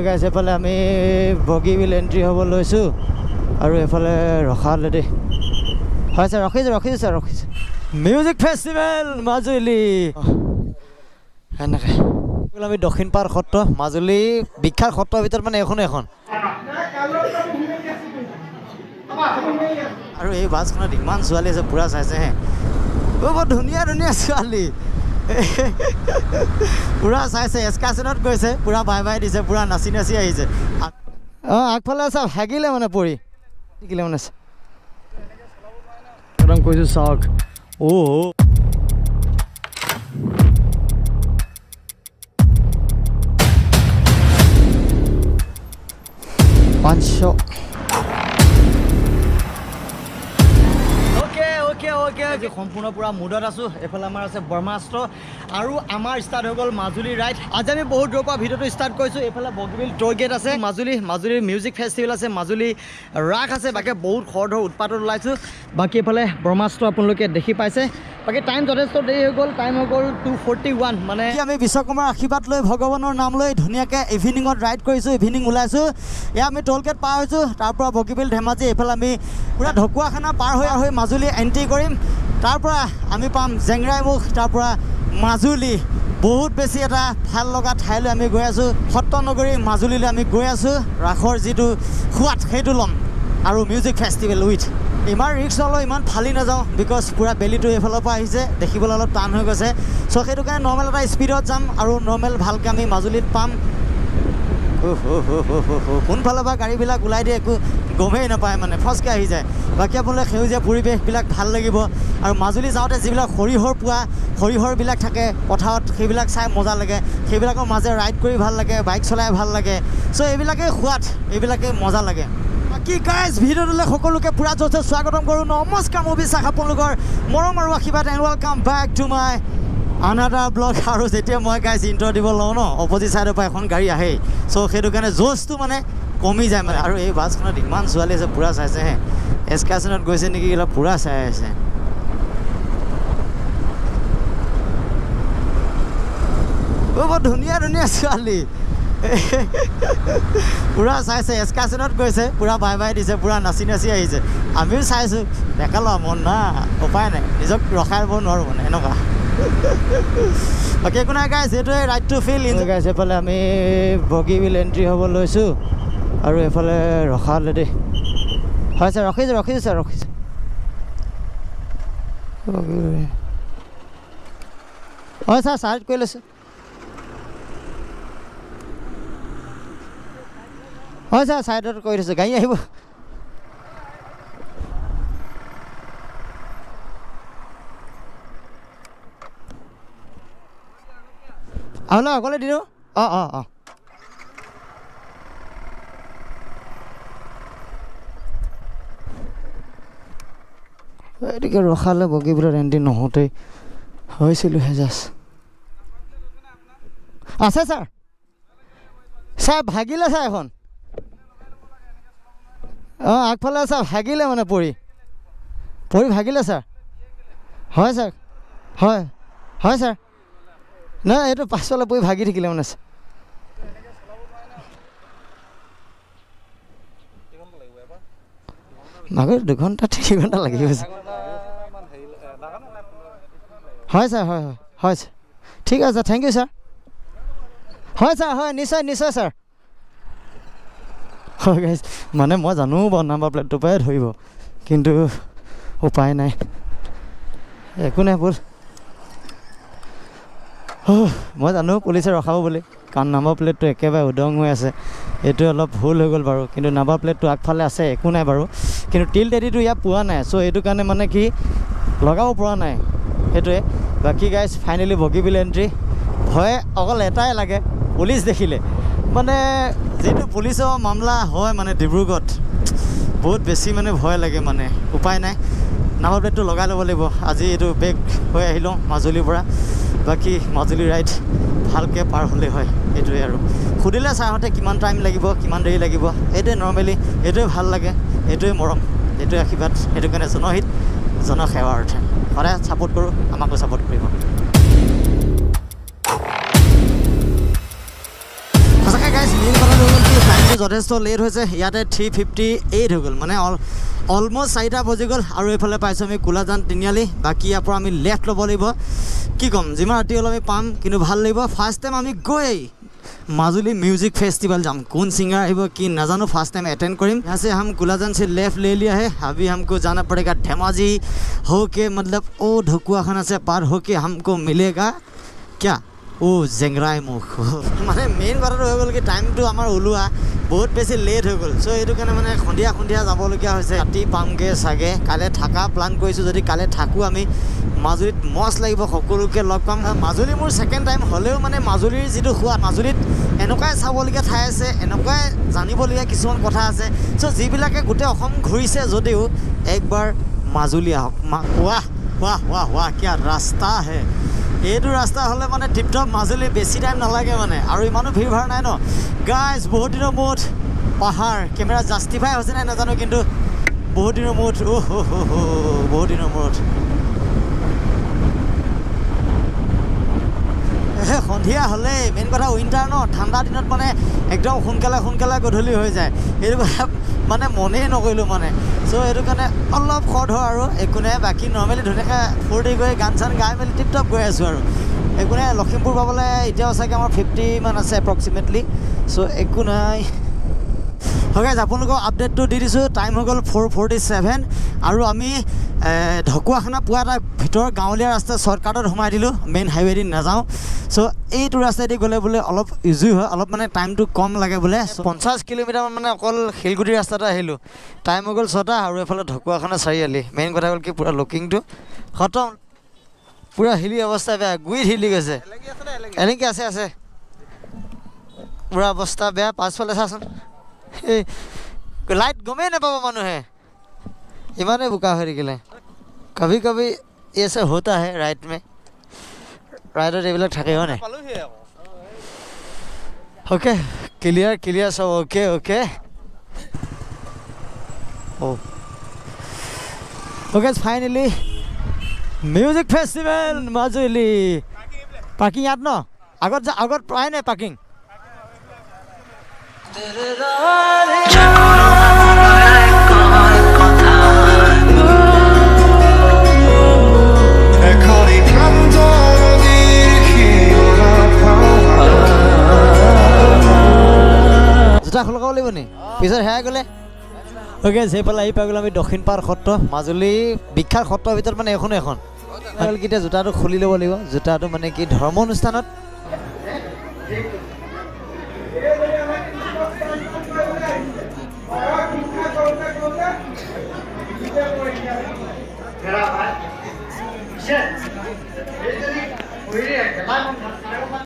গাইছ এফালে আমি বগীবিল এণ্ট্ৰি হ'ব লৈছোঁ আৰু এফালে ৰখালে দেই হয় ছাৰ ৰখিছোঁ ছাৰ ৰখিছোঁ মিউজিক ফেষ্টিভেল মাজুলী সেনেকৈ আমি দক্ষিণপাট সত্ৰ মাজুলী বিখ্যাত সত্ৰৰ ভিতৰত মানে এখন আৰু এই বাছখনত ইমান ছোৱালী আছে পূৰা চাইছে হে বৰ ধুনীয়া ছোৱালী পূৰা চাইছে এস্কাৰ্চনত গৈছে পূৰা বাই দিছে পূৰা নাচি আহিছে অঁ আগফালে চাওক হাগিলে মানে পৰি শিকিলে মানে একদম কৈছোঁ চাওক সম্পূৰ্ণ পূৰা মুডত আছোঁ এইফালে আমাৰ আছে ব্ৰহ্মাস্ত্ৰ আৰু আমাৰ ষ্টাৰ্ট হৈ গ'ল মাজুলী ৰাইড আজি আমি বহুত দূৰৰ পৰা ভিডিঅ'টো ষ্টাৰ্ট কৰিছোঁ এইফালে বগীবিল ট'ল গেট আছে মাজুলীৰ মিউজিক ফেষ্টিভেল আছে মাজুলী ৰাস আছে বাকী বহুত খৰধৰ উৎপাতত ওলাইছোঁ বাকী এইফালে ব্ৰহ্মাস্ত্ৰ আপোনালোকে দেখি পাইছে বাকী টাইম যথেষ্ট দেৰি হৈ গ'ল টাইম হৈ গ'ল 2:41 মানে আমি বিশ্বকৰ্মাৰ আশীৰ্বাদ লৈ ভগৱানৰ নাম লৈ ধুনীয়াকৈ ইভিনিঙত ৰাইড কৰিছোঁ ইভিনিং ওলাইছোঁ এয়া আমি ট'ল গেট পাৰ হৈছোঁ তাৰ পৰা বগীবিল ধেমাজি এইফালে আমি পূৰা ঢকুৱাখানা পাৰ হৈ মাজুলী এণ্ট্ৰি কৰিম তাৰ পৰা আমি পাম জেংৰাইমুখ তাৰ পৰা মাজুলী বহুত বেছি এটা ভাল লগা ঠাইলৈ আমি গৈ আছোঁ সত্ৰ নগৰী মাজুলীলৈ আমি গৈ আছোঁ ৰাসৰ যিটো সোৱাদ সেইটো ল'ম আৰু মিউজিক ফেষ্টিভেল উইথ ইমান ৰিক্স নলওঁ ইমান ফালি নাযাওঁ বিকজ পূৰা বেলিটো এইফালৰ পৰা আহিছে দেখিবলৈ অলপ টান হৈ গৈছে চ' সেইটো কাৰণে নৰ্মেল এটা স্পীডত যাম আৰু নৰ্মেল ভালকৈ আমি মাজুলীত পাম কোনফালৰ পৰা গাড়ীবিলাক ওলাই দিয়ে একো গমেই নাপায় মানে ফচকৈ আহি যায় বাকী আপোনালোকে সেউজীয়া পৰিৱেশবিলাক ভাল লাগিব আৰু মাজুলী যাওঁতে যিবিলাক সৰিয়হৰবিলাক থাকে পথাৰত সেইবিলাক চাই মজা লাগে সেইবিলাকৰ মাজে ৰাইড কৰি ভাল লাগে বাইক চলাই ভাল লাগে চ' এইবিলাকেই সোৱাদ এইবিলাকেই মজা লাগে বাকী গাইজ ভিডিঅ'টোলৈ সকলোকে পূৰা যথেষ্ট স্বাগতম কৰোঁ নমস্কাৰ মই বিশ্বাস আপোনালোকৰ মৰম আৰু আশীৰ্বাদ and welcome back to my another blog আৰু যেতিয়া মই গাইজ ইণ্ট্ৰ দিব লওঁ ন অপজিট ছাইডৰ পৰা এখন গাড়ী আহেই চ' সেইটো কাৰণে জ'চটো মানে কমি যায় মানে আৰু এই বাছখনত ইমান ছোৱালী আছে পূৰা চাইছে হে এস্কাৰ্চনত গৈছে নেকি অলপ পূৰা চাই আছে বৰ ধুনীয়া ছোৱালী পূৰা চাইছে এস্কাৰ্চনত গৈছে পূৰা বাই দিছে পূৰা নাচি আহিছে আমিও চাইছোঁ ডেকা লোৱা মন না উপায় নাই নিজক ৰখাই ল'ব নোৱাৰোঁ মানে এনেকুৱা বাকী একো নাই গাইজ এইটোৱে ৰাইড টু ফিল গাইজ এইফালে আমি বগীবিল এণ্ট্ৰি হ'ব লৈছোঁ আৰু এইফালে ৰখালে দেই হয় ছাৰ ৰখিছোঁ ছাৰ ৰখিছোঁ হয় ছাৰ চাৰ্জ কৰি লৈছোঁ হয় ছাৰ ছাইডত কৰি থৈছোঁ গাড়ী আহিব আহল অকলে দিলোঁ অঁ এইটোকে ৰখালে বগীবিলত এণ্ট্ৰি নহওঁতেই হৈছিলোঁ জাষ্ট আছে ছাৰ ভাগিলে ছাৰ এখন অঁ আগফালে ছাৰ ভাগিলে মানে পৰি ভাগিলে ছাৰ হয় ছাৰ হয় ছাৰ নাই এইটো পাছফালে পৰি ভাগি থাকিলে মানে ভাগৰ 2 ঘণ্টা 3 ঘণ্টা লাগি গৈছে হয় ছাৰ হয় ছাৰ ঠিক আছে থেংক ইউ ছাৰ হয় ছাৰ হয় নিশ্চয় ছাৰ হয় গাইজ মানে মই জানো বাৰু নাম্বাৰ প্লেটটোৰ পৰাই ধৰিব কিন্তু উপায় নাই একো নাই ব'ল মই জানো পুলিচে ৰখাব বুলি কাৰণ নাম্বাৰ প্লেটটো একেবাৰে উদং হৈ আছে এইটো অলপ ভুল হৈ গ'ল বাৰু কিন্তু নাম্বাৰ প্লেটটো আগফালে আছে একো নাই বাৰু কিন্তু টিল টেডিটো ইয়াত পোৱা নাই চ' এইটো কাৰণে মানে কি লগাব পৰা নাই সেইটোৱে বাকী গাইজ ফাইনেলি বগীবিল এণ্ট্ৰি ভয় অকল এটাই লাগে পুলিচ দেখিলে মানে যিটো পুলিচৰ মামলা হয় মানে ডিব্ৰুগড়ত বহুত বেছি মানে ভয় লাগে মানে উপায় নাই নাম্বাৰ প্লেটটো লগাই ল'ব লাগিব আজি এইটো বেক হৈ আহিলোঁ মাজুলীৰ পৰা বাকী মাজুলী ৰাইড ভালকৈ পাৰ হ'লেই হয় এইটোৱে আৰু সুধিলে ছাৰহঁতে কিমান টাইম লাগিব কিমান দেৰি লাগিব এইটোৱে নৰ্মেলি এইটোৱে ভাল লাগে এইটোৱে মৰম এইটোৱে আশীৰ্বাদ সেইটো কাৰণে জনহিত জনসেৱাৰ অৰ্থে সদায় ছাপোৰ্ট কৰোঁ আমাকো ছাপোৰ্ট কৰিব সঁচাকৈ গাইজ মেইন কথাটো কিন্তু যথেষ্ট লেট হৈছে ইয়াতে 3:58 হৈ গ'ল মানে অলমষ্ট 4টা বাজি গ'ল আৰু এইফালে পাইছোঁ আমি কোলাজান তিনিআলি বাকী ইয়াৰ পৰা আমি লেফ্ট ল'ব লাগিব কি ক'ম যিমান ৰাতি হ'লেও আমি পাম কিন্তু ভাল লাগিব ফাৰ্ষ্ট টাইম আমি গৈ মাজুলী মিউজিক फेस्टिवल जाम कौन सिंगर आइब कि नाजानो फर्स्ट टाइम अटेंड करीम यहाँ से हम कुलाजन से लेफ्ट ले लिया है अभी हमको जाना पड़ेगा धेमाजी होके मतलब ओ ढकुआखाना से पार होके हमको मिलेगा क्या ओ जेंगराई मुख माने मेन কথাটো হৈ গ'ল কি টাইমটো আমাৰ ওলোৱা বহুত বেছি লেট হৈ গ'ল চ' এইটো কাৰণে মানে সন্ধিয়া যাবলগীয়া হৈছে ৰাতি পামগৈ চাগে কাইলৈ থাকা প্লান কৰিছোঁ যদি কাইলৈ থাকোঁ আমি মাজুলীত মজ লাগিব সকলোকে লগ পাম মাজুলী মোৰ ছেকেণ্ড টাইম হ'লেও মানে মাজুলীৰ যিটো সোৱাদ মাজুলীত এনেকুৱাই চাবলগীয়া ঠাই আছে এনেকুৱাই জানিবলগীয়া কিছুমান কথা আছে চ' যিবিলাকে গোটেই অসম ঘূৰিছে যদিও একবাৰ মাজুলী আহক ৱাহ ৱাহ ৱাহ ৱাহ কিয়া ৰাস্তা হে এইটো ৰাস্তা হ'লে মানে টিপটপ মাজুলী বেছি টাইম নালাগে মানে আৰু ইমানো ভিৰ ভাৰ নাই ন গাইজ বহুত দিনৰ মূৰত পাহাৰ কেমেৰা জাষ্টিফাই হৈছে নাই নাজানো কিন্তু বহুত দিনৰ মূৰত বহুত দিনৰ মূৰত সন্ধিয়া হ'লে মেইন কথা উইণ্টাৰ ন ঠাণ্ডা দিনত মানে একদম সোনকালে গধূলি হৈ যায় সেইটো কথা মানে মনেই নকৰিলোঁ মানে চ' সেইটো কাৰণে অলপ খৰ ধৰ আৰু একো নাই বাকী নৰ্মেলি ধুনীয়াকৈ ফূৰ্তি কৰি গান চান গাই মেলি টিপটপ গৈ আছোঁ আৰু একো নাই লখিমপুৰ পাবলৈ এতিয়াও চাগে আমাৰ 50 মান আছে এপ্ৰক্সিমেটলি চ' একো নাই হয় গাইজ আপোনালোকক আপডেটটো দি দিছোঁ টাইম হৈ গ'ল 4:47 আৰু আমি ঢকুৱাখানা পোৱা এটা ভিতৰ গাঁৱলীয়া ৰাস্তা শ্বৰ্টকাটত সোমাই দিলোঁ মেইন হাইৱেদি নাযাওঁ চ' এইটো ৰাস্তাইদি গ'লে বোলে অলপ ইজি হয় অলপ মানে টাইমটো কম লাগে বোলে 50 কিলোমিটাৰমান মানে অকল শিলগুটি ৰাস্তাতে আহিলোঁ টাইম হৈ গ'ল 6টা আৰু এইফালে ঢকুৱাখানা চাৰিআলি মেইন কথা হ'ল কি পূৰা লুকিংটো খতম পূৰা হিলি অৱস্থা বেয়া গুইত হিলি গৈছে এনেকৈ আছে পূৰা অৱস্থা বেয়া পাছফালে চাচোন এই লাইট গমেই নাপাব মানুহে ইমানেই বোকা হৈ থাকিলে কভি কভি ये सब होता है राइड में राइडर এইবিলাক থাকে হয় নাই ओके क्लियर सब okay okay finally music festival Majuli parking ইয়াত ন আগত প্ৰায় নাই পাৰ্কিং জোতা খোলকাব লাগিব নি পিছত হেৰাই গ'লে অ'কে সেইফালে আহি পাই গ'লো আমি দক্ষিণপাট সত্ৰ মাজুলী বিখ্যাত সত্ৰৰ ভিতৰত মানে এখন কেতিয়া জোতাটো খুলি ল'ব লাগিব জোতাটো মানে কি ধৰ্ম অনুষ্ঠানত